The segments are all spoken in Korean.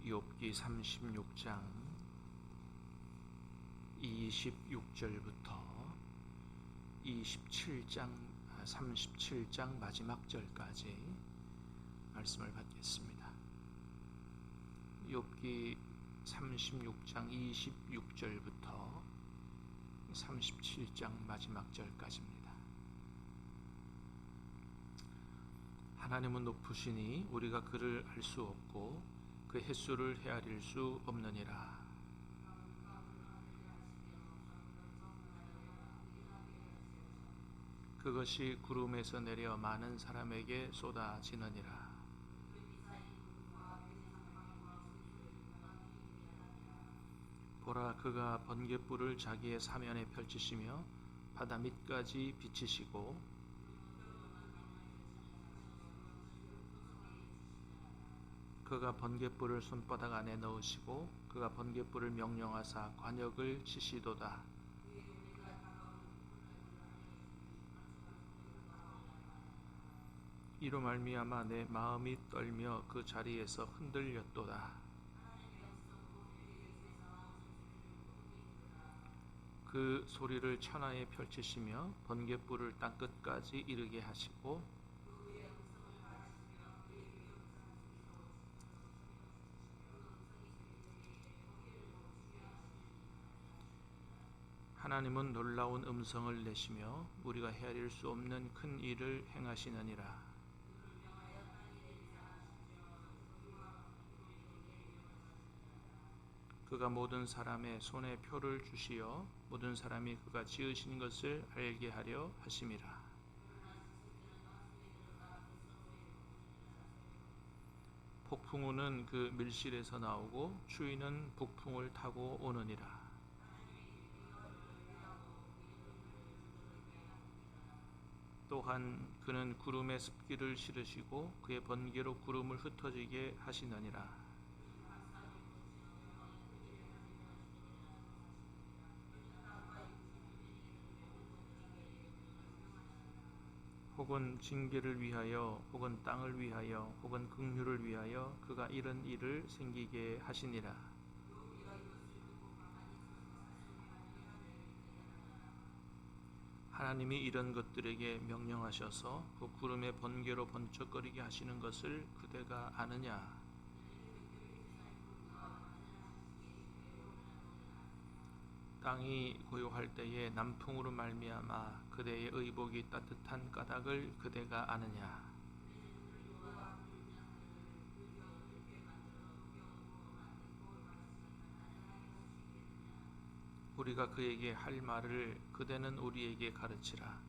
욥기 36장 26절부터 37장 마지막 절까지 말씀을 받겠습니다. 욥기 36장 26절부터 37장 마지막 절까지입니다. 하나님은 높으시니 우리가 그를 알 수 없고 그 횟수를 헤아릴 수 없느니라. 그것이 구름에서 내려 많은 사람에게 쏟아지느니라. 보라, 그가 번갯불을 자기의 사면에 펼치시며 바다 밑까지 비치시고 그가 번갯불을 손바닥 안에 넣으시고 그가 번갯불을 명령하사 관역을 치시도다. 이로 말미암아 내 마음이 떨며 그 자리에서 흔들렸도다. 그 소리를 천하에 펼치시며 번갯불을 땅끝까지 이르게 하시고 하나님은 놀라운 음성을 내시며 우리가 헤아릴 수 없는 큰 일을 행하시느니라. 그가 모든 사람의 손에 표를 주시어 모든 사람이 그가 지으신 것을 알게 하려 하심이라. 폭풍우는 그 밀실에서 나오고 추위는 북풍을 타고 오느니라. 또한 그는 구름에 습기를 실으시고 그의 번개로 구름을 흩어지게 하시느니라. 혹은 징계를 위하여 혹은 땅을 위하여 혹은 긍휼을 위하여 그가 이런 일을 생기게 하시니라. 하나님이 이런 것들에게 명령하셔서 그 구름의 번개로 번쩍거리게 하시는 것을 그대가 아느냐? 땅이 고요할 때에 남풍으로 말미암아 그대의 의복이 따뜻한 까닭을 그대가 아느냐? 우리가 그에게 할 말을 그대는 우리에게 가르치라.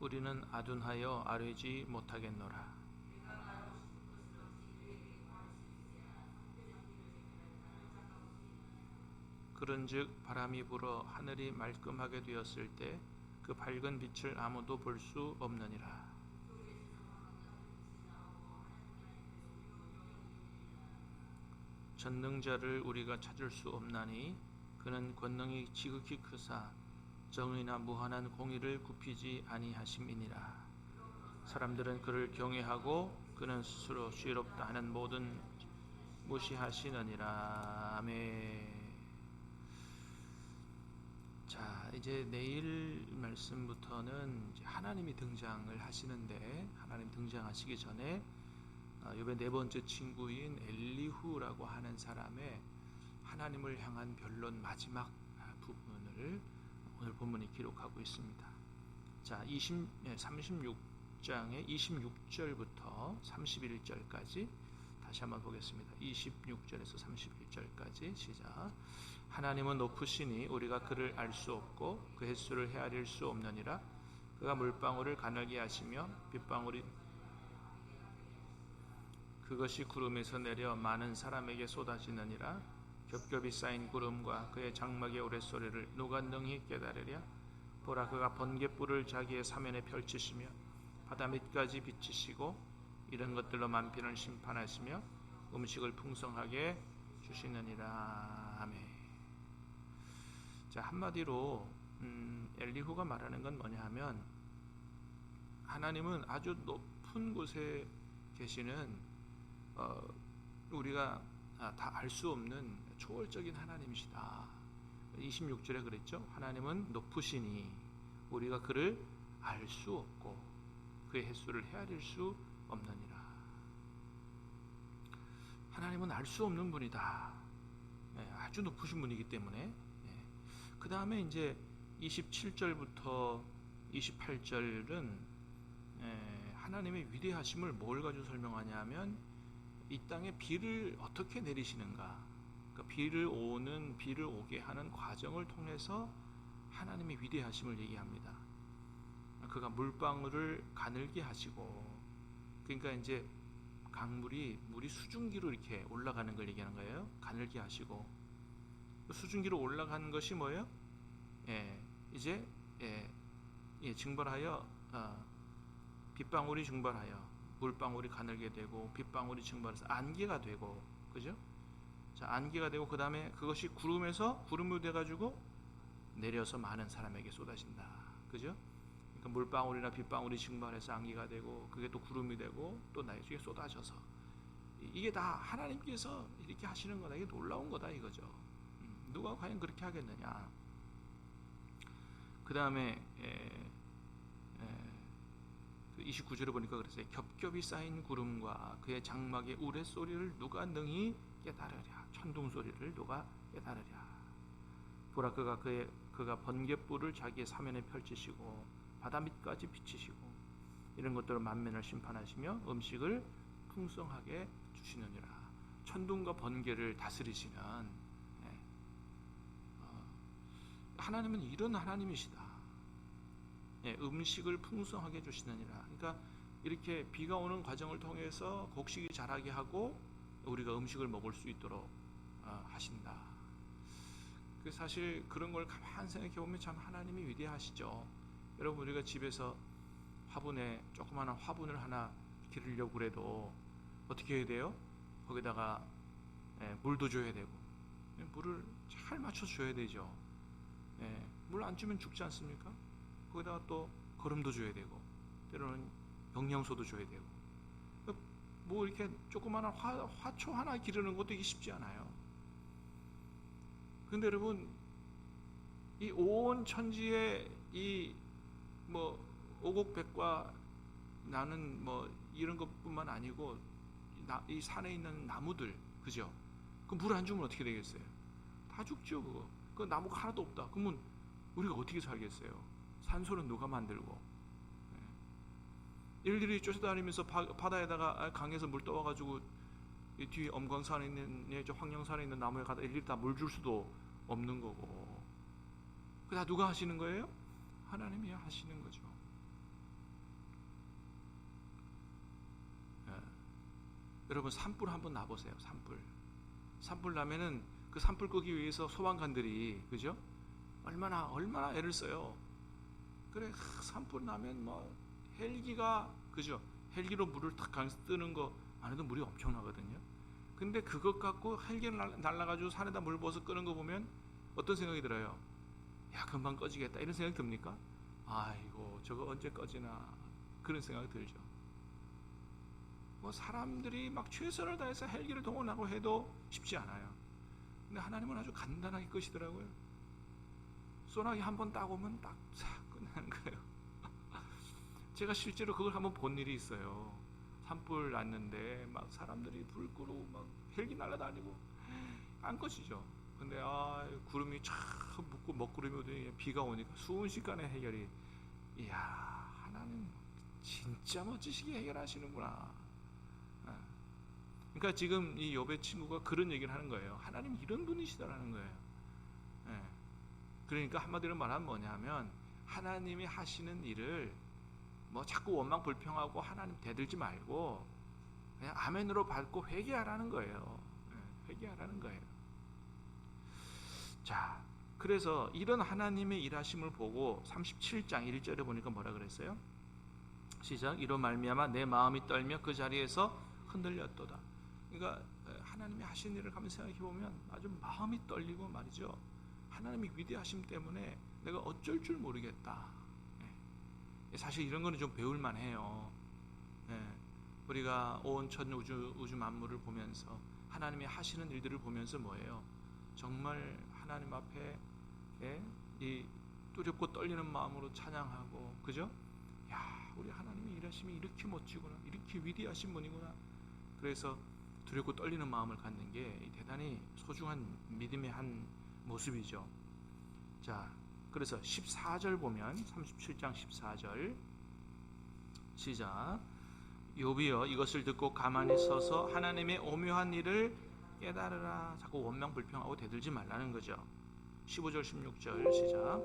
우리는 아둔하여 아뢰지 못하겠노라. 그런즉 바람이 불어 하늘이 말끔하게 되었을 때 그 밝은 빛을 아무도 볼 수 없느니라. 전능자를 우리가 찾을 수 없나니 그는 권능이 지극히 크사 정의나 무한한 공의를 굽히지 아니하심이니라. 사람들은 그를 경외하고 그는 스스로 지혜롭다 하는 모든 무시하시느니라. 아멘. 자, 이제 내일 말씀부터는 이제 하나님이 등장을 하시는데, 하나님 등장하시기 전에 욥의 네 번째 친구인 엘리후라고 하는 사람의 하나님을 향한 변론 마지막 부분을 오늘 본문이 기록하고 있습니다. 자, 36장의 26절부터 31절까지 다시 한번 보겠습니다. 26절에서 31절까지 시작. 하나님은 높으시니 우리가 그를 알 수 없고 그 횟수를 헤아릴 수 없느니라. 그가 물방울을 가늘게 하시며 빗방울이 그것이 구름에서 내려 많은 사람에게 쏟아지느니라. 겹겹이 쌓인 구름과 그의 장막의 우레소리를 누가 능히 깨달으랴. 보라, 그가 번갯불을 자기의 사면에 펼치시며 바다 밑까지 비치시고 이런 것들로 만민을 심판하시며 음식을 풍성하게 주시느니라. 아멘. 자, 한마디로 엘리후가 말하는 건 뭐냐 하면 하나님은 아주 높은 곳에 계시는 우리가 다 알 수 없는 초월적인 하나님이시다. 26절에 그랬죠. 하나님은 높으시니 우리가 그를 알 수 없고 그의 횟수를 헤아릴 수 없느니라. 하나님은 알 수 없는 분이다. 아주 높으신 분이기 때문에. 그 다음에 이제 27절부터 28절은 하나님의 위대하심을 뭘 가지고 설명하냐면 이 땅에 비를 어떻게 내리시는가, 그러니까 비를 오게 하는 과정을 통해서 하나님의 위대하심을 얘기합니다. 그가 물방울을 가늘게 하시고, 그러니까 이제 물이 수증기로 이렇게 올라가는 걸 얘기하는 거예요. 가늘게 하시고, 수증기로 올라가는 것이 뭐예요? 이제 증발하여 빗방울이 증발하여 물방울이 가늘게 되고 빗방울이 증발해서 안개가 되고, 그죠? 자, 안개가 되고 그 다음에 그것이 구름이 돼가지고 내려서 많은 사람에게 쏟아진다, 그죠? 그러니까 물방울이나 빗방울이 증발해서 안개가 되고 그게 또 구름이 되고 또 나중에 쏟아져서, 이게 다 하나님께서 이렇게 하시는 거다. 이게 놀라운 거다 이거죠. 누가 과연 그렇게 하겠느냐. 그 다음에 29절에 보니까 그랬어요. 겹겹이 쌓인 구름과 그의 장막의 우레소리를 누가 능히 깨달으랴. 천둥 소리를 누가 깨달으랴. 보라, 그가 번갯불을 자기의 사면에 펼치시고 바다 밑까지 비치시고 이런 것들을 만면을 심판하시며 음식을 풍성하게 주시느니라. 천둥과 번개를 다스리시는 하나님은 이런 하나님이시다. 음식을 풍성하게 주시느니라. 그러니까 이렇게 비가 오는 과정을 통해서 곡식이 자라게 하고 우리가 음식을 먹을 수 있도록 하신다. 사실 그런 걸 가만히 생각해 보면 참 하나님이 위대하시죠. 여러분, 우리가 집에서 화분에 조그마한 화분을 하나 기르려고 그래도 어떻게 해야 돼요? 거기다가 물도 줘야 되고, 물을 잘 맞춰 줘야 되죠. 물 안 주면 죽지 않습니까? 거기다가 또 거름도 줘야 되고 때로는 영양소도 줘야 되고, 뭐 이렇게 조그마한 화초 하나 기르는 것도 이게 쉽지 않아요. 근데 여러분, 이 온 천지에 이 뭐 오곡백과 나는 뭐 이런 것뿐만 아니고 이 산에 있는 나무들, 그죠? 그 물 안 주면 어떻게 되겠어요? 다 죽죠. 그 나무가 하나도 없다. 그러면 우리가 어떻게 살겠어요? 산소는 누가 만들고? 일일이 쫓아다니면서 바다에다가 강에서 물 떠와가지고 이 뒤에 엄광산에 있는 황령산에 있는 나무에 가다 일일이 다 물 줄 수도 없는 거고. 그 다 누가 하시는 거예요? 하나님이 하시는 거죠. 여러분, 산불 한번 놔보세요. 산불 나면은 그 산불 끄기 위해서 소방관들이, 그죠? 얼마나 애를 써요. 그래, 산불 나면 뭐 헬기가, 그죠? 헬기로 물을 탁 뜨는 거 안 해도 물이 엄청나거든요. 근데 그것 갖고 헬기를 날라가지고 산에다 물 부어서 끄는 거 보면 어떤 생각이 들어요? 야, 금방 꺼지겠다, 이런 생각이 듭니까? 아이고, 저거 언제 꺼지나, 그런 생각이 들죠. 뭐 사람들이 막 최선을 다해서 헬기를 동원하고 해도 쉽지 않아요. 근데 하나님은 아주 간단하게 끄시더라고요. 소나기 한번 따고면 딱 끝나는 거예요. 제가 실제로 그걸 한번 본 일이 있어요. 산불 났는데 막 사람들이 불 끄고 막 헬기 날아다니고 안 꺼지죠. 근데 구름이 쫙 묶고 먹구름이 오더니 비가 오니까 순식간에 해결이. 이야, 하나님 진짜 멋지시게 해결하시는구나. 그러니까 지금 이 욥의 친구가 그런 얘기를 하는 거예요. 하나님 이런 분이시다라는 거예요. 그러니까 한마디로 말하면 뭐냐면, 하나님이 하시는 일을 뭐 자꾸 원망 불평하고 하나님 대들지 말고 그냥 아멘으로 받고 회개하라는 거예요. 회개하라는 거예요. 자, 그래서 이런 하나님의 일하심을 보고 37장 1절에 보니까 뭐라 그랬어요? 시작. 이로 말미암아 내 마음이 떨며 그 자리에서 흔들렸도다. 그러니까 하나님이 하신 일을 가면 생각해 보면 아주 마음이 떨리고 말이죠. 하나님이 위대하심 때문에 내가 어쩔 줄 모르겠다. 사실 이런 거는 좀 배울 만해요. 우리가 온 천 우주 만물을 보면서 하나님이 하시는 일들을 보면서 뭐예요? 정말 하나님 앞에 이 두렵고 떨리는 마음으로 찬양하고, 그죠? 야, 우리 하나님의 일하심이 이렇게 멋지구나, 이렇게 위대하신 분이구나. 그래서 두렵고 떨리는 마음을 갖는 게 대단히 소중한 믿음의 한 모습이죠. 자, 그래서 14절 보면 37장 14절 시작. 욥이여 이것을 듣고 가만히 서서 하나님의 오묘한 일을 깨달으라. 자꾸 원망불평하고 대들지 말라는 거죠. 15절 16절 시작.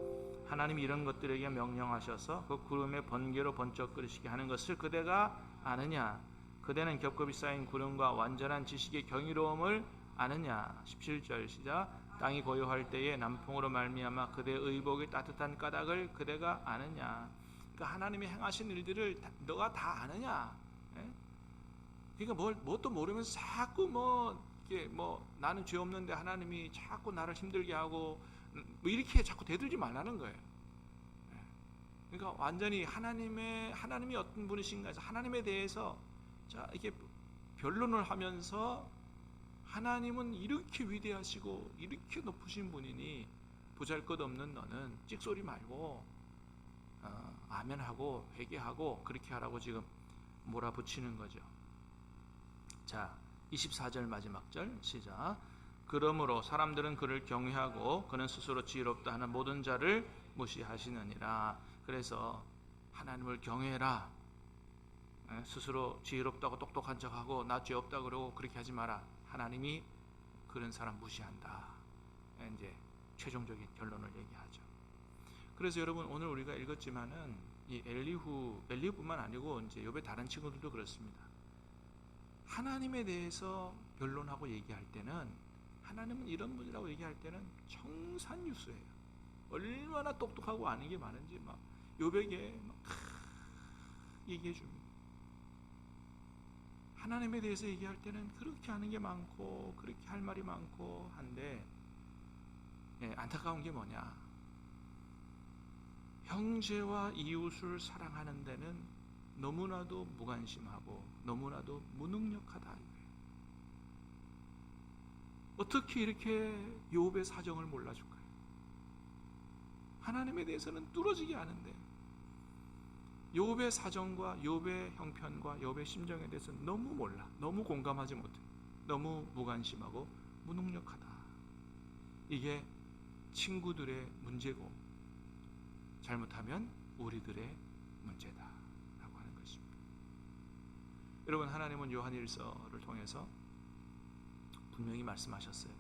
하나님이 이런 것들에게 명령하셔서 그 구름의 번개로 번쩍거리시게 하는 것을 그대가 아느냐? 그대는 겹겹이 쌓인 구름과 완전한 지식의 경이로움을 아느냐? 17절 시작. 땅이 고요할 때에 남풍으로 말미암아 그대의 의복의 따뜻한 까닭을 그대가 아느냐? 그러니까 하나님이 행하신 일들을 너가 다 아느냐? 예? 그러니까 뭣도 모르면서 자꾸 이게 나는 죄 없는데 하나님이 자꾸 나를 힘들게 하고 이렇게 자꾸 대들지 말라는 거예요. 예. 그러니까 완전히 하나님이 어떤 분이신가 해서 하나님에 대해서 자 이렇게 변론을 하면서 하나님은 이렇게 위대하시고 이렇게 높으신 분이니 보잘것없는 너는 찍소리 말고 아멘하고 회개하고 그렇게 하라고 지금 몰아붙이는 거죠. 자, 24절 마지막 절 시작. 그러므로 사람들은 그를 경외하고 그는 스스로 지혜롭다 하는 모든 자를 무시하시느니라. 그래서 하나님을 경외해라. 스스로 지혜롭다고 똑똑한 척하고 나 죄 없다 그러고 그렇게 하지 마라. 하나님이 그런 사람 무시한다. 이제 최종적인 결론을 얘기하죠. 그래서 여러분 오늘 우리가 읽었지만은 이 엘리후뿐만 아니고 이제 욥의 다른 친구들도 그렇습니다. 하나님에 대해서 변론하고 얘기할 때는 하나님은 이런 분이라고 얘기할 때는 청산유수예요. 얼마나 똑똑하고 아는 게 많은지 막 욥에게 얘기해 줍니다. 하나님에 대해서 얘기할 때는 그렇게 아는 게 많고 그렇게 할 말이 많고 한데 안타까운 게 뭐냐? 형제와 이웃을 사랑하는 데는 너무나도 무관심하고 너무나도 무능력하다. 어떻게 이렇게 욥의 사정을 몰라줄까요? 하나님에 대해서는 뚫어지게 아는데 욥의 사정과 욥의 형편과 욥의 심정에 대해서 너무 몰라, 너무 공감하지 못해, 너무 무관심하고 무능력하다. 이게 친구들의 문제고 잘못하면 우리들의 문제다라고 하는 것입니다. 여러분, 하나님은 요한일서를 통해서 분명히 말씀하셨어요.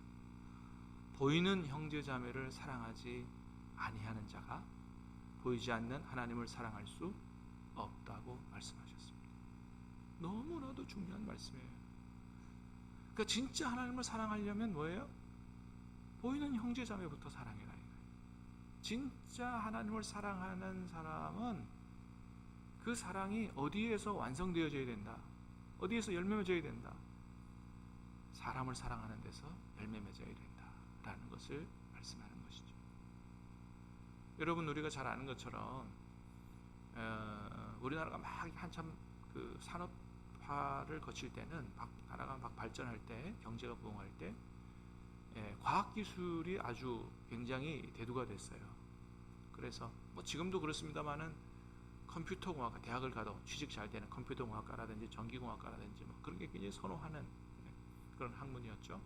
보이는 형제자매를 사랑하지 아니하는 자가 보이지 않는 하나님을 사랑할 수 없다고 말씀하셨습니다. 너무나도 중요한 말씀이에요. 그러니까 진짜 하나님을 사랑하려면 뭐예요? 보이는 형제자매부터 사랑해라. 진짜 하나님을 사랑하는 사람은 그 사랑이 어디에서 완성되어져야 된다. 어디에서 열매 맺어야 된다. 사람을 사랑하는 데서 열매 맺어야 된다라는 것을 말씀하는 것이죠. 여러분, 우리가 잘 아는 것처럼 우리나라가 막 한참 그 산업화를 거칠 때는 나라가 막 발전할 때, 경제가 부흥할 때 과학기술이 아주 굉장히 대두가 됐어요. 그래서 지금도 그렇습니다만은 컴퓨터공학과, 대학을 가도 취직 잘 되는 컴퓨터공학과라든지 전기공학과라든지 그런 게 굉장히 선호하는 그런 학문이었죠.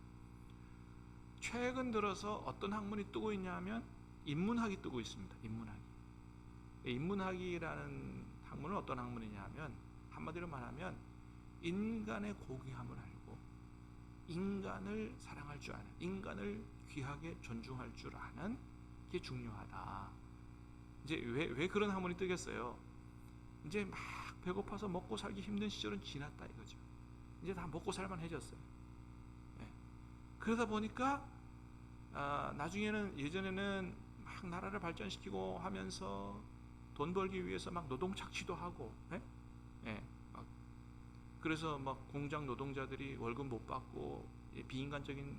최근 들어서 어떤 학문이 뜨고 있냐면 인문학이 뜨고 있습니다. 인문학이라는 학문은 어떤 학문이냐면 한마디로 말하면 인간의 고귀함을 알고 인간을 사랑할 줄 아는, 인간을 귀하게 존중할 줄 아는 게 중요하다. 이제 왜 그런 학문이 뜨겠어요? 이제 막 배고파서 먹고 살기 힘든 시절은 지났다 이거죠. 이제 다 먹고 살만해졌어요. 그러다 보니까 나중에는, 예전에는 막 나라를 발전시키고 하면서 돈 벌기 위해서 막 노동 착취도 하고, 그래서 막 공장 노동자들이 월급 못 받고 비인간적인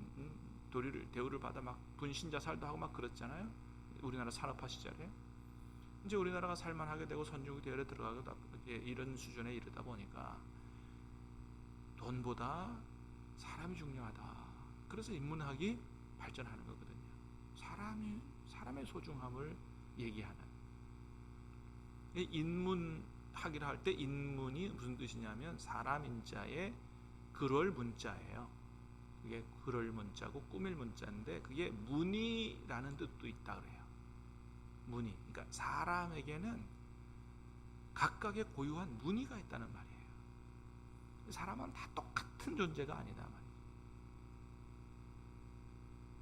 대우를 받아 막 분신자살도 하고 막 그랬잖아요. 우리나라 산업화 시절에. 이제 우리나라가 살만하게 되고 선진국 대열에 들어가고 이런 수준에 이르다 보니까 돈보다 사람이 중요하다. 그래서 인문학이 발전하는 거거든요. 사람의 소중함을 얘기하는. 인문학이라 할 때 인문이 무슨 뜻이냐면 사람 인자에 그럴 문자예요. 그게 그럴 문자고 꾸밀 문자인데 그게 문이라는 뜻도 있다 그래요. 문이. 그러니까 사람에게는 각각의 고유한 문의가 있다는 말이에요. 사람은 다 똑같은 존재가 아니다 말이에요.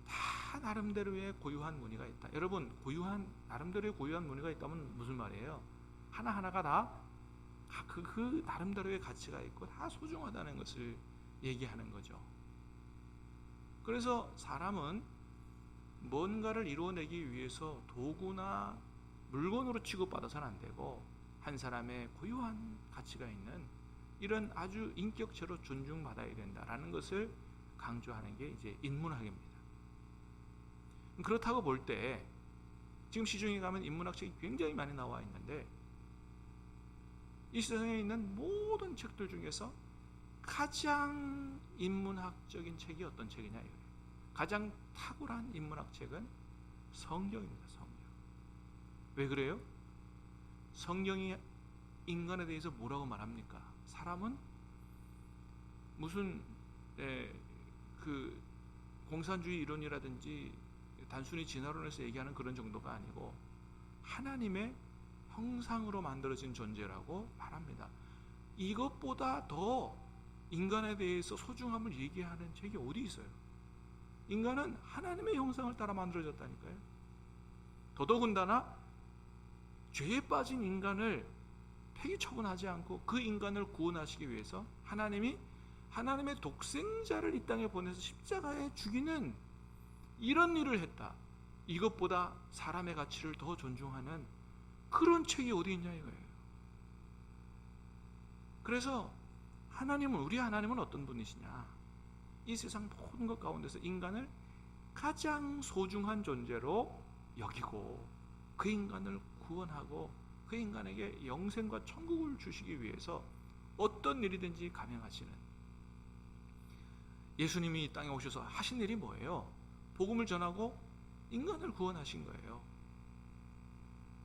다 나름대로의 고유한 문의가 있다. 여러분, 나름대로의 고유한 문의가 있다면 무슨 말이에요? 하나하나가 다 그 나름대로의 가치가 있고 다 소중하다는 것을 얘기하는 거죠. 그래서 사람은 뭔가를 이루어내기 위해서 도구나 물건으로 취급받아서는 안 되고 한 사람의 고유한 가치가 있는 이런 아주 인격체로 존중받아야 된다라는 것을 강조하는 게 이제 인문학입니다. 그렇다고 볼 때 지금 시중에 가면 인문학 책이 굉장히 많이 나와 있는데 이 세상에 있는 모든 책들 중에서 가장 인문학적인 책이 어떤 책이냐 이거예요. 가장 탁월한 인문학 책은 성경입니다. 성경. 왜 그래요? 성경이 인간에 대해서 뭐라고 말합니까? 사람은 무슨 그 공산주의 이론이라든지 단순히 진화론에서 얘기하는 그런 정도가 아니고 하나님의 형상으로 만들어진 존재라고 말합니다. 이것보다 더 인간에 대해서 소중함을 얘기하는 책이 어디 있어요? 인간은 하나님의 형상을 따라 만들어졌다니까요. 더더군다나 죄에 빠진 인간을 폐기 처분하지 않고 그 인간을 구원하시기 위해서 하나님이 하나님의 독생자를 이 땅에 보내서 십자가에 죽이는 이런 일을 했다. 이것보다 사람의 가치를 더 존중하는 그런 책이 어디 있냐 이거예요. 그래서 우리 하나님은 어떤 분이시냐? 이 세상 모든 것 가운데서 인간을 가장 소중한 존재로 여기고 그 인간을 구원하고 그 인간에게 영생과 천국을 주시기 위해서 어떤 일이든지 감행하시는 예수님이 이 땅에 오셔서 하신 일이 뭐예요? 복음을 전하고 인간을 구원하신 거예요.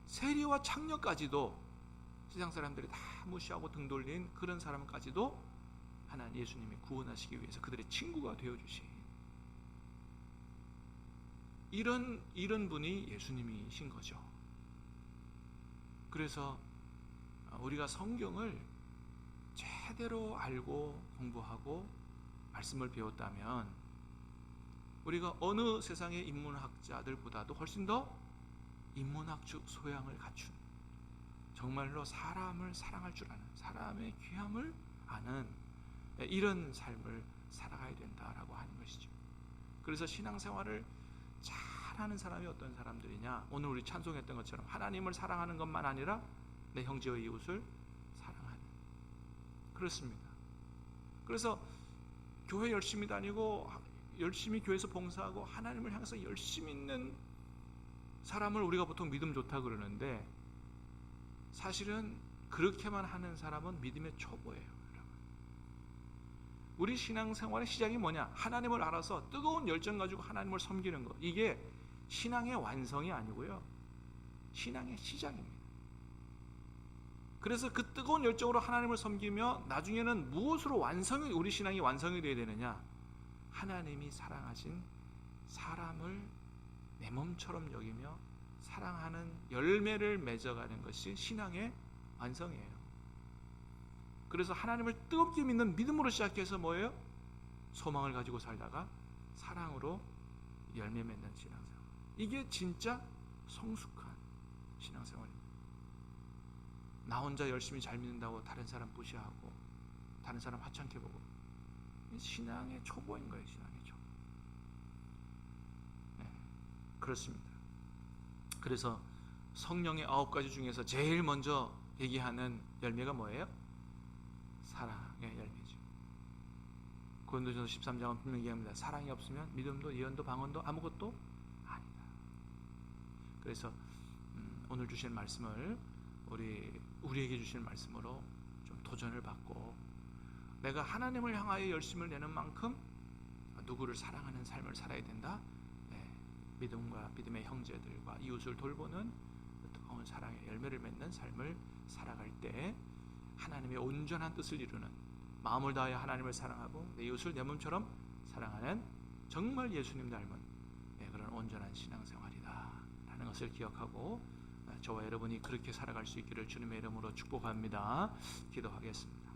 세리와 창녀까지도 세상 사람들이 다 무시하고 등 돌린 그런 사람까지도 하나님 예수님이 구원하시기 위해서 그들의 친구가 되어주신 이런 분이 예수님이신 거죠. 그래서 우리가 성경을 제대로 알고 공부하고 말씀을 배웠다면 우리가 어느 세상의 인문학자들보다도 훨씬 더 인문학적 소양을 갖춘 정말로 사람을 사랑할 줄 아는 사람의 귀함을 아는 이런 삶을 살아가야 된다라고 하는 것이죠. 그래서 신앙생활을 잘하는 사람이 어떤 사람들이냐? 오늘 우리 찬송했던 것처럼 하나님을 사랑하는 것만 아니라 내 형제와 이웃을 사랑하는 그렇습니다. 그래서 교회 열심히 다니고 열심히 교회에서 봉사하고 하나님을 향해서 열심히 있는 사람을 우리가 보통 믿음 좋다 그러는데 사실은 그렇게만 하는 사람은 믿음의 초보예요. 우리 신앙생활의 시작이 뭐냐? 하나님을 알아서 뜨거운 열정 가지고 하나님을 섬기는 것. 이게 신앙의 완성이 아니고요. 신앙의 시작입니다. 그래서 그 뜨거운 열정으로 하나님을 섬기며 나중에는 무엇으로 우리 신앙이 완성이 되어야 되느냐? 하나님이 사랑하신 사람을 내 몸처럼 여기며 사랑하는 열매를 맺어가는 것이 신앙의 완성이에요. 그래서 하나님을 뜨겁게 믿는 믿음으로 시작해서 뭐예요? 소망을 가지고 살다가 사랑으로 열매 맺는 신앙생활. 이게 진짜 성숙한 신앙생활입니다. 나 혼자 열심히 잘 믿는다고 다른 사람 무시하고 다른 사람 하찮게 보고 신앙의 초보인 거예요. 신앙의 초보. 네, 그렇습니다. 그래서 성령의 9가지 중에서 제일 먼저 얘기하는 열매가 뭐예요? 사랑의 열매죠. 고린도전서 13장은 분명히 얘기합니다. 사랑이 없으면 믿음도 예언도 방언도 아무것도 아니다. 그래서 오늘 주신 말씀을 우리에게 주신 말씀으로 좀 도전을 받고 내가 하나님을 향하여 열심을 내는 만큼 누구를 사랑하는 삶을 살아야 된다. 믿음과 믿음의 형제들과 이웃을 돌보는 뜨거운 사랑의 열매를 맺는 삶을 살아갈 때 하나님의 온전한 뜻을 이루는, 마음을 다하여 하나님을 사랑하고 내 이웃을 내 몸처럼 사랑하는 정말 예수님 닮은 그런 온전한 신앙생활이다 라는 것을 기억하고 저와 여러분이 그렇게 살아갈 수 있기를 주님의 이름으로 축복합니다. 기도하겠습니다.